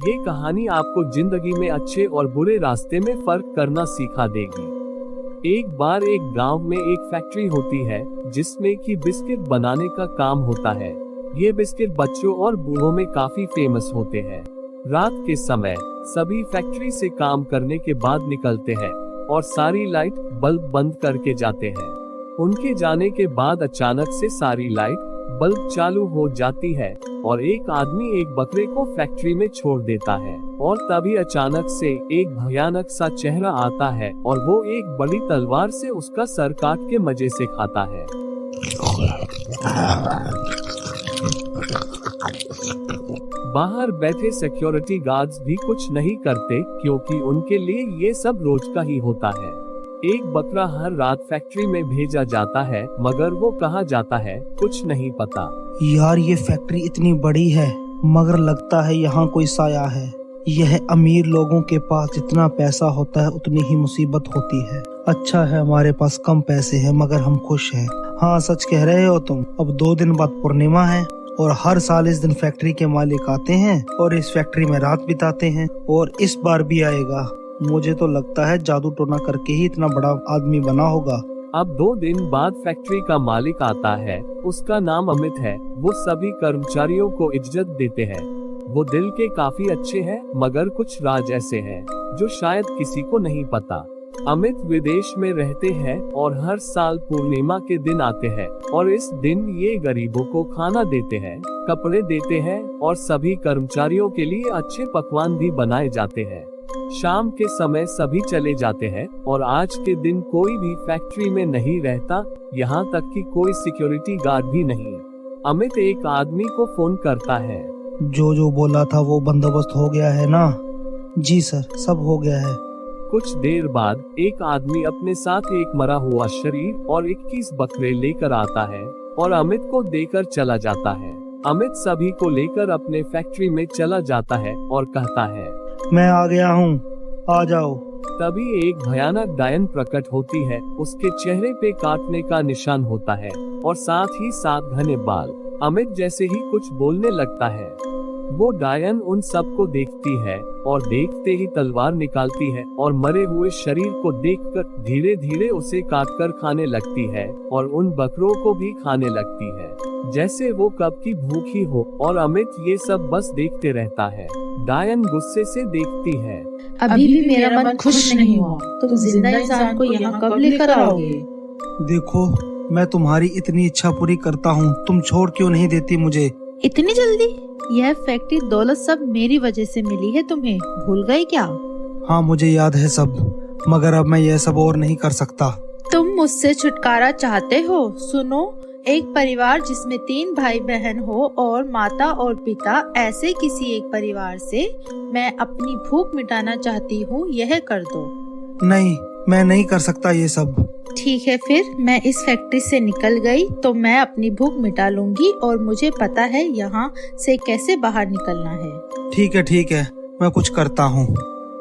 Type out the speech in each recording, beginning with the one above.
ये कहानी आपको जिंदगी में अच्छे और बुरे रास्ते में फर्क करना सिखा देगी। एक बार एक गांव में एक फैक्ट्री होती है जिसमें कि बिस्किट बनाने का काम होता है। ये बिस्किट बच्चों और बूढ़ों में काफी फेमस होते हैं। रात के समय सभी फैक्ट्री से काम करने के बाद निकलते हैं और सारी लाइट बल्ब बंद करके जाते हैं। उनके जाने के बाद अचानक से सारी लाइट बल्ब चालू हो जाती है और एक आदमी एक बकरे को फैक्ट्री में छोड़ देता है और तभी अचानक से एक भयानक सा चेहरा आता है और वो एक बड़ी तलवार से उसका सर काट के मजे से खाता है। बाहर बैठे सिक्योरिटी गार्ड्स भी कुछ नहीं करते क्योंकि उनके लिए ये सब रोज का ही होता है। एक बकरा हर रात फैक्ट्री में भेजा जाता है मगर वो कहाँ जाता है कुछ नहीं पता। यार ये फैक्ट्री इतनी बड़ी है मगर लगता है यहाँ कोई साया है। यह अमीर लोगों के पास जितना पैसा होता है उतनी ही मुसीबत होती है। अच्छा है हमारे पास कम पैसे हैं मगर हम खुश हैं। हाँ सच कह रहे हो तुम। अब 2 दिन बाद पूर्णिमा है और हर साल इस दिन फैक्ट्री के मालिक आते हैं और इस फैक्ट्री में रात बिताते हैं और इस बार भी आएगा। मुझे तो लगता है जादू टोना करके ही इतना बड़ा आदमी बना होगा। अब 2 दिन बाद फैक्ट्री का मालिक आता है। उसका नाम अमित है। वो सभी कर्मचारियों को इज्जत देते हैं। वो दिल के काफी अच्छे हैं मगर कुछ राज ऐसे हैं जो शायद किसी को नहीं पता। अमित विदेश में रहते हैं और हर साल पूर्णिमा के दिन आते हैं और इस दिन ये गरीबों को खाना देते हैं, कपड़े देते हैं और सभी कर्मचारियों के लिए अच्छे पकवान भी बनाए जाते हैं। शाम के समय सभी चले जाते हैं और आज के दिन कोई भी फैक्ट्री में नहीं रहता, यहाँ तक कि कोई सिक्योरिटी गार्ड भी नहीं। अमित एक आदमी को फोन करता है। जो बोला था वो बंदोबस्त हो गया है ना? जी सर, सब हो गया है। कुछ देर बाद एक आदमी अपने साथ एक मरा हुआ शरीर और 21 बकरे लेकर आता है और अमित को देकर चला जाता है। अमित सभी को लेकर अपने फैक्ट्री में चला जाता है और कहता है, मैं आ गया हूँ, आ जाओ। तभी एक भयानक डायन प्रकट होती है। उसके चेहरे पे काटने का निशान होता है और साथ ही साथ घने बाल। अमित जैसे ही कुछ बोलने लगता है वो डायन उन सबको देखती है और देखते ही तलवार निकालती है और मरे हुए शरीर को देखकर धीरे धीरे उसे काटकर खाने लगती है और उन बकरों को भी खाने लगती है जैसे वो कब की भूखी हो। और अमित ये सब बस देखते रहता है। डायन गुस्से से देखती है, अभी भी मेरा मन खुश नहीं हुआ। तुम जिंदा इंसान को यहाँ कब लेकर आओगे? देखो मैं तुम्हारी इतनी इच्छा पूरी करता हूँ, तुम छोड़ क्यों नहीं देती मुझे? इतनी जल्दी? यह फैक्ट्री दौलत सब मेरी वजह से मिली है, तुम्हें भूल गए क्या? हाँ मुझे याद है सब, मगर अब मैं यह सब और नहीं कर सकता। तुम मुझसे छुटकारा चाहते हो? सुनो, एक परिवार जिसमें 3 भाई बहन हो और माता और पिता, ऐसे किसी एक परिवार से मैं अपनी भूख मिटाना चाहती हूँ, यह कर दो। नहीं, मैं नहीं कर सकता ये सब। ठीक है फिर, मैं इस फैक्ट्री से निकल गई तो मैं अपनी भूख मिटा लूंगी और मुझे पता है यहाँ से कैसे बाहर निकलना है। ठीक है, मैं कुछ करता हूँ।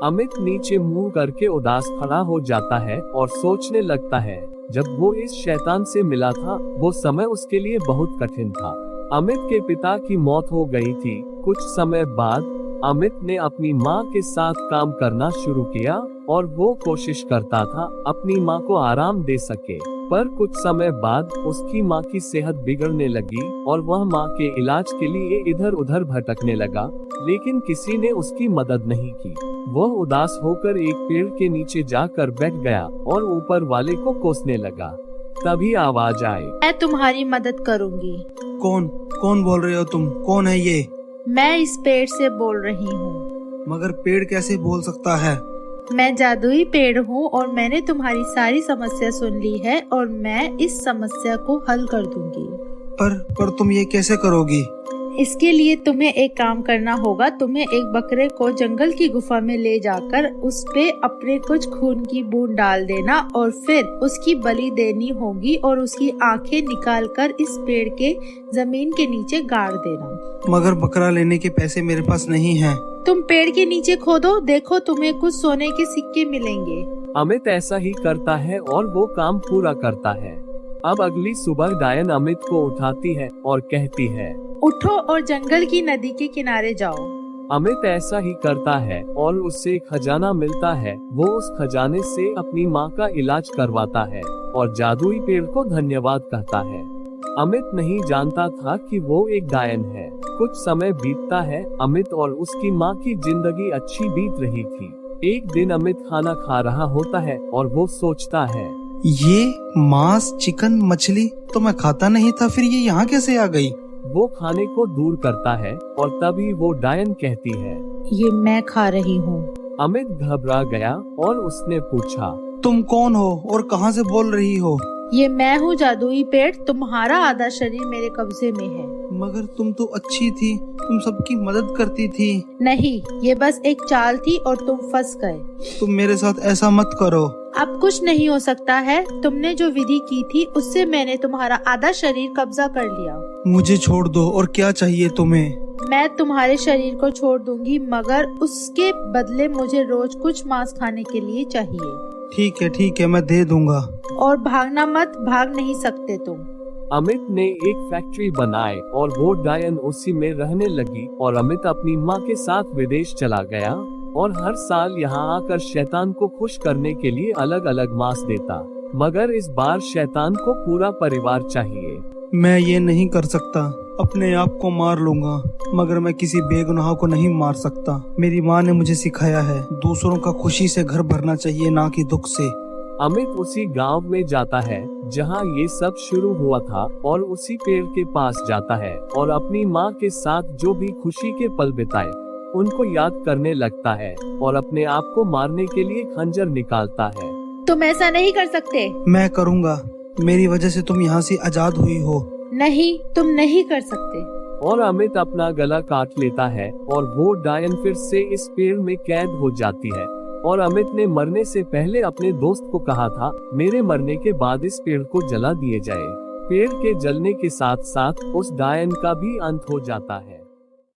अमित नीचे मुंह करके उदास खड़ा हो जाता है और सोचने लगता है, जब वो इस शैतान से मिला था वो समय उसके लिए बहुत कठिन था। अमित के पिता की मौत हो गई थी। कुछ समय बाद अमित ने अपनी माँ के साथ काम करना शुरू किया और वो कोशिश करता था अपनी माँ को आराम दे सके। पर कुछ समय बाद उसकी माँ की सेहत बिगड़ने लगी और वह माँ के इलाज के लिए इधर उधर भटकने लगा, लेकिन किसी ने उसकी मदद नहीं की। वह उदास होकर एक पेड़ के नीचे जाकर बैठ गया और ऊपर वाले को कोसने लगा। तभी आवाज आई, मैं तुम्हारी मदद करूँगी। कौन बोल रहे हो तुम? कौन है ये? मैं इस पेड़ से बोल रही हूँ। मगर पेड़ कैसे बोल सकता है? मैं जादुई पेड़ हूँ और मैंने तुम्हारी सारी समस्या सुन ली है और मैं इस समस्या को हल कर दूंगी। पर तुम ये कैसे करोगी? इसके लिए तुम्हें एक काम करना होगा। तुम्हें एक बकरे को जंगल की गुफा में ले जाकर उस पे अपने कुछ खून की बूंद डाल देना और फिर उसकी बलि देनी होगी और उसकी आंखें निकालकर इस पेड़ के जमीन के नीचे गाड़ देना। मगर बकरा लेने के पैसे मेरे पास नहीं हैं। तुम पेड़ के नीचे खोदो, देखो तुम्हें कुछ सोने के सिक्के मिलेंगे। अमित ऐसा ही करता है और वो काम पूरा करता है। अब अगली सुबह डायन अमित को उठाती है और कहती है, उठो और जंगल की नदी के किनारे जाओ। अमित ऐसा ही करता है और उससे खजाना मिलता है। वो उस खजाने से अपनी माँ का इलाज करवाता है और जादुई पेड़ को धन्यवाद कहता है। अमित नहीं जानता था कि वो एक डायन है। कुछ समय बीतता है। अमित और उसकी माँ की जिंदगी अच्छी बीत रही थी। एक दिन अमित खाना खा रहा होता है और वो सोचता है, ये मांस, चिकन, मछली तो मैं खाता नहीं था, फिर ये यहाँ कैसे आ गई? वो खाने को दूर करता है और तभी वो डायन कहती है, ये मैं खा रही हूँ। अमित घबरा गया और उसने पूछा, तुम कौन हो और कहाँ से बोल रही हो? ये मैं हूँ जादुई पेड़, तुम्हारा आधा शरीर मेरे कब्जे में है। मगर तुम तो अच्छी थी, तुम सबकी मदद करती थी। नहीं, ये बस एक चाल थी और तुम फंस गए। तुम मेरे साथ ऐसा मत करो। अब कुछ नहीं हो सकता है। तुमने जो विधि की थी उससे मैंने तुम्हारा आधा शरीर कब्जा कर लिया। मुझे छोड़ दो। और क्या चाहिए तुम्हें? मैं तुम्हारे शरीर को छोड़ दूंगी, मगर उसके बदले मुझे रोज कुछ मांस खाने के लिए चाहिए। ठीक है, मैं दे दूंगा। और भागना मत, भाग नहीं सकते तुम। अमित ने एक फैक्ट्री बनाई और वो डायन उसी में रहने लगी और अमित अपनी माँ के साथ विदेश चला गया और हर साल यहाँ आकर शैतान को खुश करने के लिए अलग अलग मांस देता। मगर इस बार शैतान को पूरा परिवार चाहिए। मैं ये नहीं कर सकता, अपने आप को मार लूंगा, मगर मैं किसी बेगुनाह को नहीं मार सकता। मेरी माँ ने मुझे सिखाया है, दूसरों का खुशी से घर भरना चाहिए, ना कि दुख से। अमित उसी गांव में जाता है जहां ये सब शुरू हुआ था और उसी पेड़ के पास जाता है और अपनी माँ के साथ जो भी खुशी के पल बिताए उनको याद करने लगता है और अपने आप को मारने के लिए खंजर निकालता है। तुम ऐसा नहीं कर सकते। मैं करूँगा, मेरी वजह से तुम यहाँ से आजाद हुई हो। नहीं, तुम नहीं कर सकते। और अमित अपना गला काट लेता है और वो डायन फिर से इस पेड़ में कैद हो जाती है। और अमित ने मरने से पहले अपने दोस्त को कहा था, मेरे मरने के बाद इस पेड़ को जला दिए जाए। पेड़ के जलने के साथ साथ उस डायन का भी अंत हो जाता है।